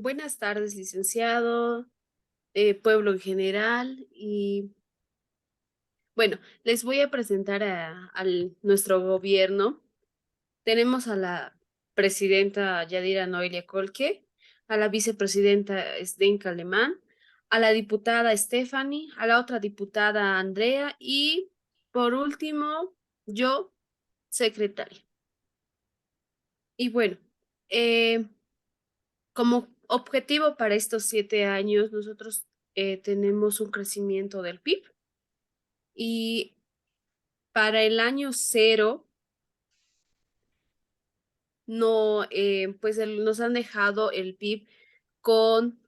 Buenas tardes, licenciado, pueblo en general. Y bueno, les voy a presentar al nuestro gobierno. Tenemos a la presidenta Yadira Noelia Colque, a la vicepresidenta Zdenka Alemán, a la diputada Stephanie, a la otra diputada Andrea y por último, yo, secretaria. Y bueno, eh, como objetivo para estos 7 años, nosotros tenemos un crecimiento del PIB y para el año cero no, pues nos han dejado el PIB con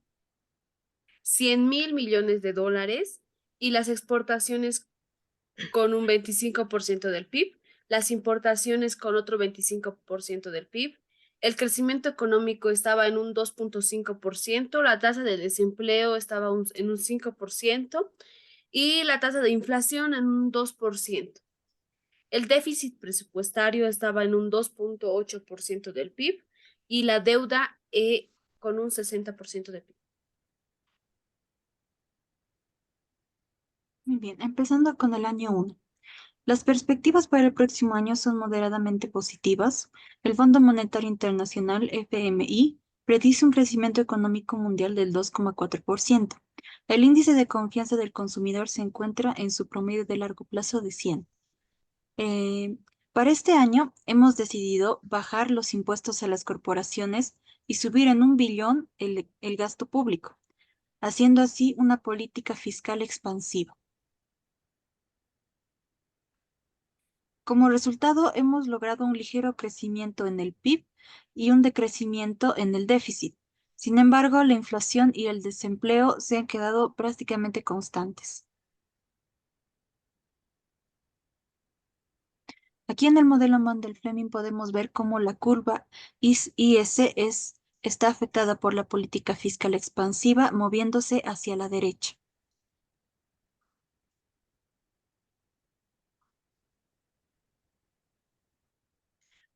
100.000 millones de dólares y las exportaciones con un 25% del PIB, las importaciones con otro 25% del PIB. El crecimiento económico estaba en un 2,5%, la tasa de desempleo estaba en un 5% y la tasa de inflación en un 2%. El déficit presupuestario estaba en un 2,8% del PIB y la deuda con un 60% del PIB. Muy bien, empezando con el año uno. Las perspectivas para el próximo año son moderadamente positivas. El Fondo Monetario Internacional, FMI, predice un crecimiento económico mundial del 2,4%. El índice de confianza del consumidor se encuentra en su promedio de largo plazo de 100. Eh, para este año hemos decidido bajar los impuestos a las corporaciones y subir en 1 billón el gasto público, haciendo así una política fiscal expansiva. Como resultado, hemos logrado un ligero crecimiento en el PIB y un decrecimiento en el déficit. Sin embargo, la inflación y el desempleo se han quedado prácticamente constantes. Aquí en el modelo Mandel-Fleming podemos ver cómo la curva IS está afectada por la política fiscal expansiva, moviéndose hacia la derecha.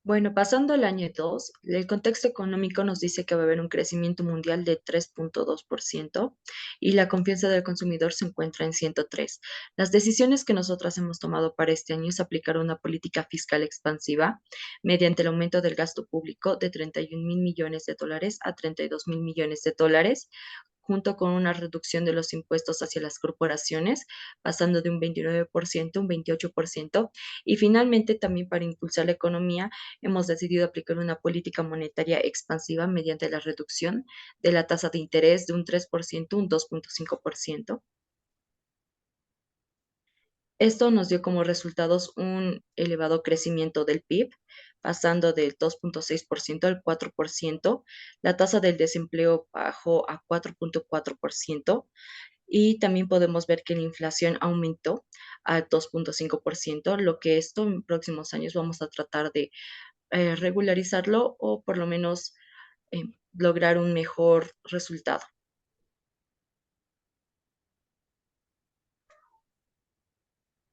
Bueno, pasando al año 2, el contexto económico nos dice que va a haber un crecimiento mundial de 3,2% y la confianza del consumidor se encuentra en 103. Las decisiones que nosotras hemos tomado para este año es aplicar una política fiscal expansiva mediante el aumento del gasto público de 31.000 millones de dólares a 32.000 millones de dólares, junto con una reducción de los impuestos hacia las corporaciones, pasando de un 29% a un 28%, y finalmente también para impulsar la economía hemos decidido aplicar una política monetaria expansiva mediante la reducción de la tasa de interés de un 3% a un 2,5%. Esto nos dio como resultados un elevado crecimiento del PIB, pasando del 2,6% al 4%. La tasa del desempleo bajó a 4,4%. Y también podemos ver que la inflación aumentó a 2,5%, lo que esto en próximos años vamos a tratar de regularizarlo o por lo menos eh, lograr un mejor resultado.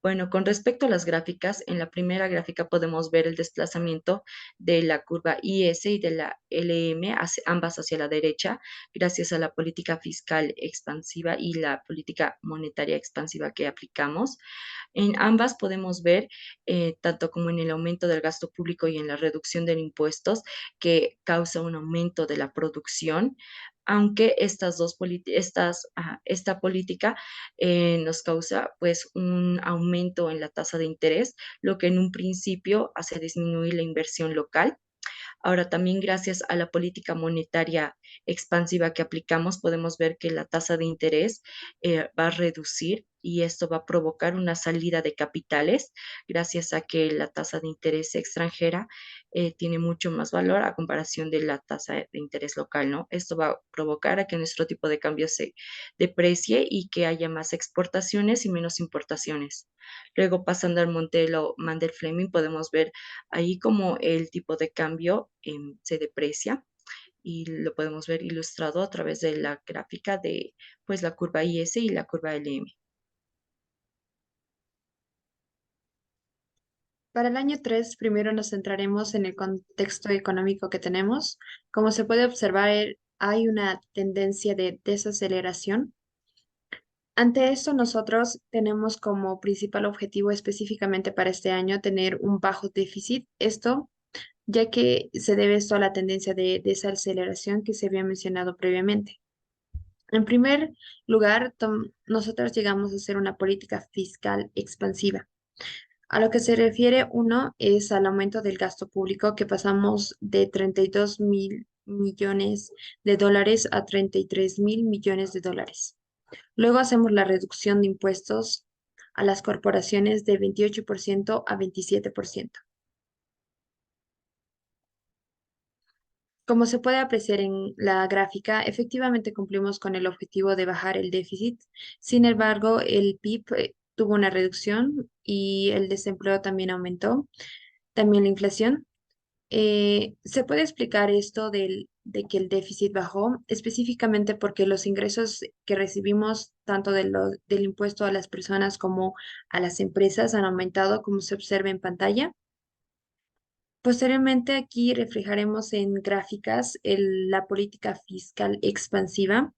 Bueno, con respecto a las gráficas, en la primera gráfica podemos ver el desplazamiento de la curva IS y de la LM, ambas hacia la derecha, gracias a la política fiscal expansiva y la política monetaria expansiva que aplicamos. En ambas podemos ver, tanto como en el aumento del gasto público y en la reducción de impuestos, que causa un aumento de la producción, aunque esta política nos causa pues un aumento en la tasa de interés, lo que en un principio hace disminuir la inversión local. Ahora, también gracias a la política monetaria expansiva que aplicamos, podemos ver que la tasa de interés va a reducir y esto va a provocar una salida de capitales gracias a que la tasa de interés extranjera tiene mucho más valor a comparación de la tasa de interés local, ¿no? Esto va a provocar a que nuestro tipo de cambio se deprecie y que haya más exportaciones y menos importaciones. Luego, pasando al modelo Mandel-Fleming, podemos ver ahí como el tipo de cambio se deprecia y lo podemos ver ilustrado a través de la gráfica de pues la curva IS y la curva LM. Para el año 3, primero nos centraremos en el contexto económico que tenemos. Como se puede observar, hay una tendencia de desaceleración. Ante esto, nosotros tenemos como principal objetivo específicamente para este año tener un bajo déficit. Esto ya que se debe esto a la tendencia de desaceleración que se había mencionado previamente. En primer lugar, nosotros llegamos a hacer una política fiscal expansiva. A lo que se refiere uno es al aumento del gasto público, que pasamos de 32.000 millones de dólares a 33.000 millones de dólares. Luego hacemos la reducción de impuestos a las corporaciones de 28% a 27%. Como se puede apreciar en la gráfica, efectivamente cumplimos con el objetivo de bajar el déficit. Sin embargo, el PIB tuvo una reducción y el desempleo también aumentó, también la inflación. ¿Se puede explicar esto de que el déficit bajó? Específicamente porque los ingresos que recibimos, tanto del impuesto a las personas como a las empresas, han aumentado, como se observa en pantalla. Posteriormente, aquí reflejaremos en gráficas la política fiscal expansiva,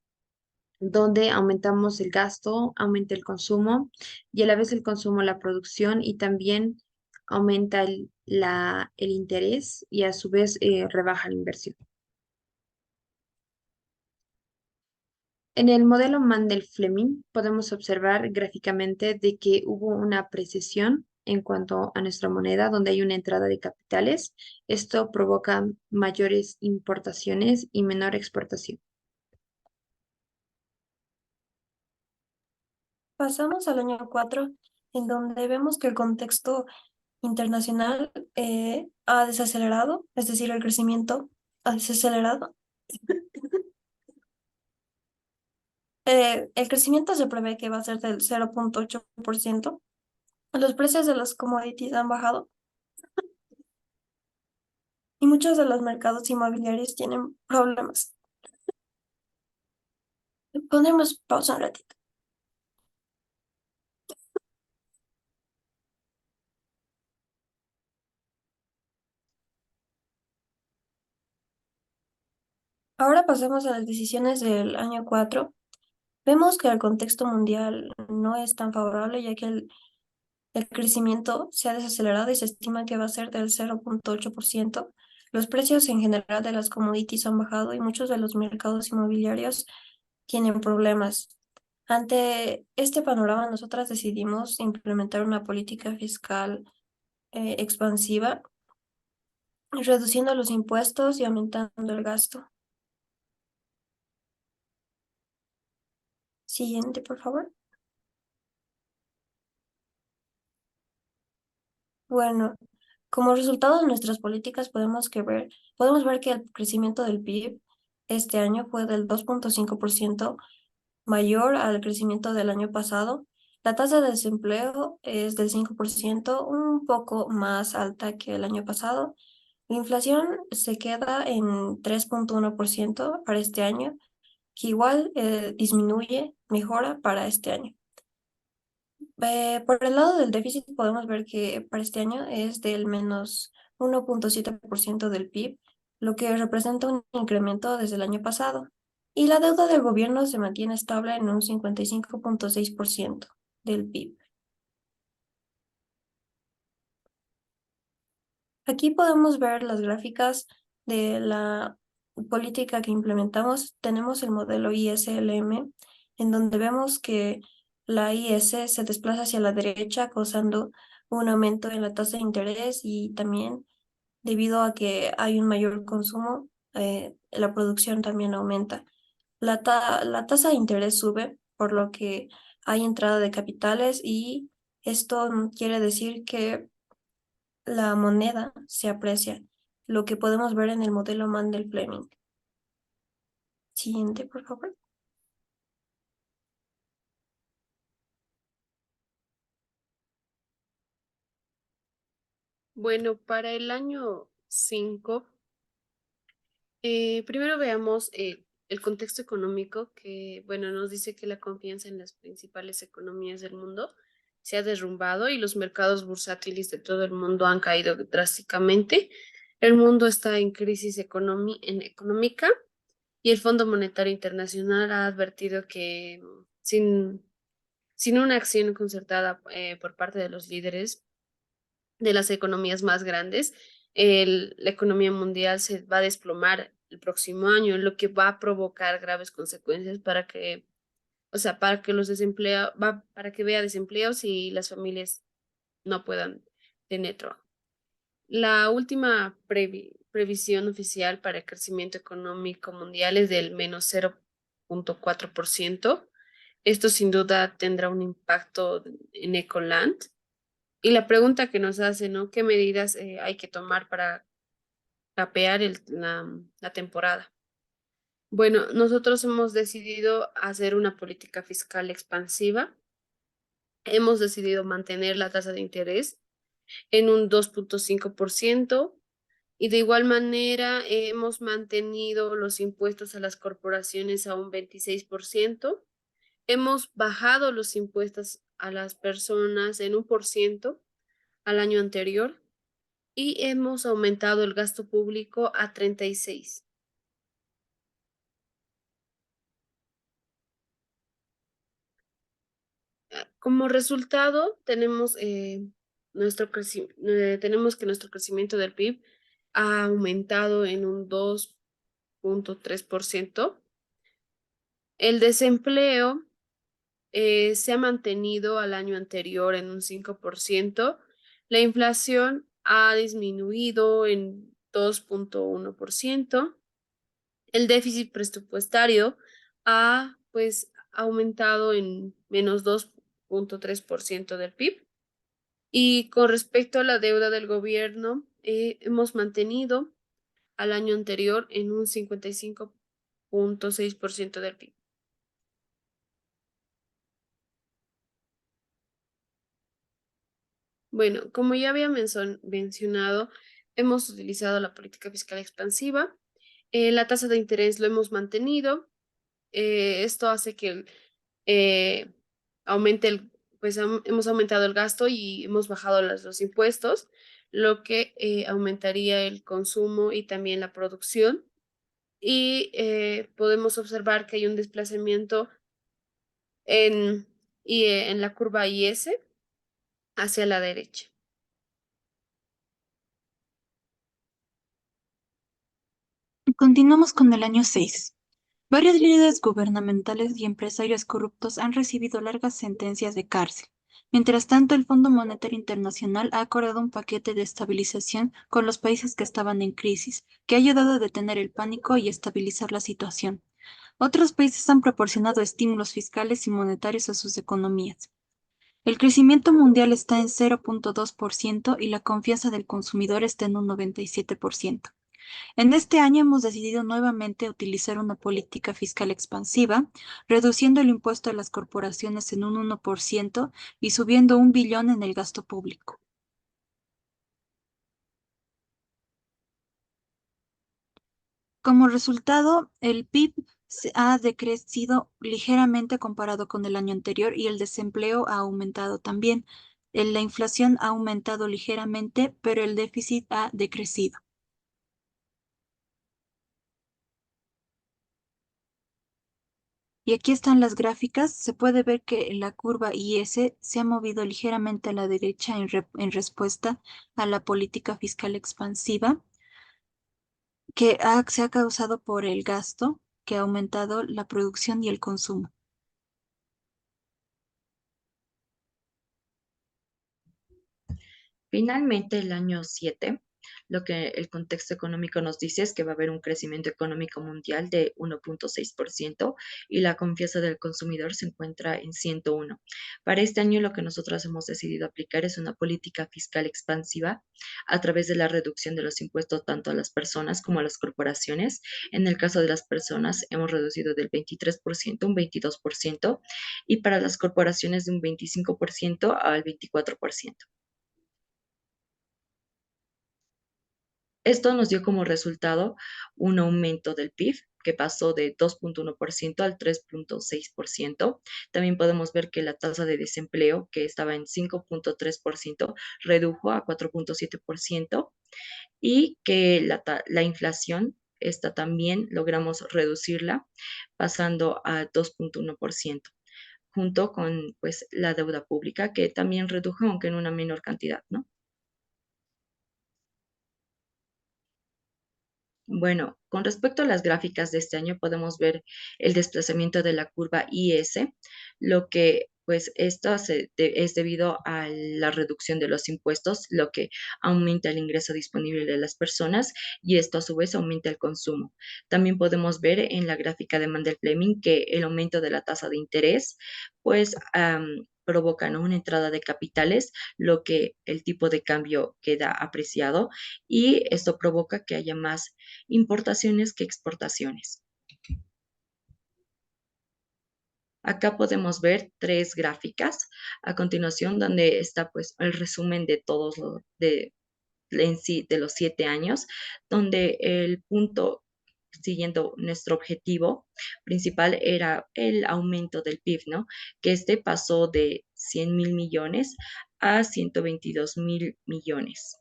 donde aumentamos el gasto, aumenta el consumo y a la vez el consumo, la producción y también aumenta el interés y a su vez rebaja la inversión. En el modelo Mandel-Fleming podemos observar gráficamente de que hubo una apreciación en cuanto a nuestra moneda, donde hay una entrada de capitales. Esto provoca mayores importaciones y menor exportación. Pasamos al año 4, en donde vemos que el contexto internacional ha desacelerado, es decir, el crecimiento ha desacelerado. El crecimiento se prevé que va a ser del 0.8%. Los precios de los commodities han bajado y muchos de los mercados inmobiliarios tienen problemas. Ponemos pausa un ratito. Ahora pasamos a las decisiones del año 4. Vemos que el contexto mundial no es tan favorable, ya que el crecimiento se ha desacelerado y se estima que va a ser del 0.8%. Los precios en general de las commodities han bajado y muchos de los mercados inmobiliarios tienen problemas. Ante este panorama, nosotras decidimos implementar una política fiscal expansiva, reduciendo los impuestos y aumentando el gasto. Siguiente, por favor. Bueno, como resultado de nuestras políticas podemos ver que el crecimiento del PIB este año fue del 2.5% mayor al crecimiento del año pasado. La tasa de desempleo es del 5%, un poco más alta que el año pasado. La inflación se queda en 3.1% para este año, que igual mejora para este año. Por el lado del déficit podemos ver que para este año es del menos 1.7% del PIB, lo que representa un incremento desde el año pasado. Y la deuda del gobierno se mantiene estable en un 55.6% del PIB. Aquí podemos ver las gráficas de la política que implementamos. Tenemos el modelo ISLM, en donde vemos que la IS se desplaza hacia la derecha, causando un aumento en la tasa de interés y también debido a que hay un mayor consumo, la producción también aumenta. La tasa de interés sube, por lo que hay entrada de capitales y esto quiere decir que la moneda se aprecia, lo que podemos ver en el modelo Mandel-Fleming. Siguiente, por favor. Bueno, para el año 5, primero veamos el contexto económico que, bueno, nos dice que la confianza en las principales economías del mundo se ha derrumbado y los mercados bursátiles de todo el mundo han caído drásticamente. El mundo está en crisis económica y el Fondo Monetario Internacional ha advertido que sin una acción concertada por parte de los líderes de las economías más grandes, la economía mundial se va a desplomar el próximo año, lo que va a provocar graves consecuencias para que, o sea, para que los desempleados, para que vea desempleos y las familias no puedan tener trabajo. La última previsión oficial para el crecimiento económico mundial es del menos 0,4%. Esto sin duda tendrá un impacto en Ecoland. Y la pregunta que nos hace, ¿no? ¿Qué medidas hay que tomar para capear la temporada? Bueno, nosotros hemos decidido hacer una política fiscal expansiva. Hemos decidido mantener la tasa de interés en un 2,5%. Y de igual manera, hemos mantenido los impuestos a las corporaciones a un 26%. Hemos bajado los impuestos a las personas en 1% al año anterior y hemos aumentado el gasto público a 36%. Como resultado, tenemos, tenemos que nuestro crecimiento del PIB ha aumentado en un 2,3%. El desempleo se ha mantenido al año anterior en un 5%. La inflación ha disminuido en 2,1%. El déficit presupuestario ha pues aumentado en menos 2,3% del PIB. Y con respecto a la deuda del gobierno, hemos mantenido al año anterior en un 55,6% del PIB. Bueno, como ya había mencionado, hemos utilizado la política fiscal expansiva. La tasa de interés lo hemos mantenido. Esto hace que eh, aumente pues hemos aumentado el gasto y hemos bajado los impuestos, lo que aumentaría el consumo y también la producción. Y podemos observar que hay un desplazamiento en, en la curva IS hacia la derecha. Continuamos con el año 6. Varios líderes gubernamentales y empresarios corruptos han recibido largas sentencias de cárcel. Mientras tanto, el Fondo Monetario Internacional ha acordado un paquete de estabilización con los países que estaban en crisis, que ha ayudado a detener el pánico y estabilizar la situación. Otros países han proporcionado estímulos fiscales y monetarios a sus economías. El crecimiento mundial está en 0,2% y la confianza del consumidor está en un 97%. En este año hemos decidido nuevamente utilizar una política fiscal expansiva, reduciendo el impuesto a las corporaciones en un 1% y subiendo 1 billón en el gasto público. Como resultado, el PIB ha decrecido ligeramente comparado con el año anterior y el desempleo ha aumentado también. La inflación ha aumentado ligeramente, pero el déficit ha decrecido. Y aquí están las gráficas. Se puede ver que la curva IS se ha movido ligeramente a la derecha en respuesta a la política fiscal expansiva que se ha causado por el gasto, que ha aumentado la producción y el consumo. Finalmente, el año 7, lo que el contexto económico nos dice es que va a haber un crecimiento económico mundial de 1,6% y la confianza del consumidor se encuentra en 101. Para este año, lo que nosotros hemos decidido aplicar es una política fiscal expansiva a través de la reducción de los impuestos tanto a las personas como a las corporaciones. En el caso de las personas, hemos reducido del 23% a un 22% y para las corporaciones de un 25% al 24%. Esto nos dio como resultado un aumento del PIB que pasó de 2,1% al 3,6%. También podemos ver que la tasa de desempleo, que estaba en 5,3%, redujo a 4,7% y que la inflación esta también logramos reducirla pasando a 2.1%, junto con pues, la deuda pública, que también redujo, aunque en una menor cantidad, ¿no? Bueno, con respecto a las gráficas de este año, podemos ver el desplazamiento de la curva IS, lo que pues esto es debido a la reducción de los impuestos, lo que aumenta el ingreso disponible de las personas y esto a su vez aumenta el consumo. También podemos ver en la gráfica de Mandel-Fleming que el aumento de la tasa de interés pues provoca, ¿no?, una entrada de capitales, lo que el tipo de cambio queda apreciado y esto provoca que haya más importaciones que exportaciones. Acá podemos ver 3 gráficas a continuación donde está pues el resumen de todos en sí de los 7 años, donde el punto siguiendo nuestro objetivo principal era el aumento del PIB, ¿no? Que este pasó de 100.000 millones a 122.000 millones.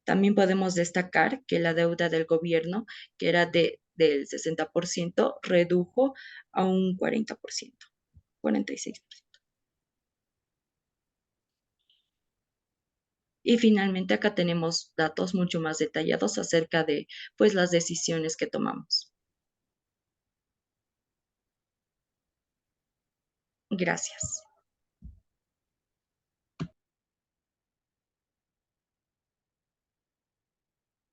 También podemos destacar que la deuda del gobierno, que era del 60%, redujo a un 40%, 46%. Y finalmente acá tenemos datos mucho más detallados acerca de pues, las decisiones que tomamos. Gracias.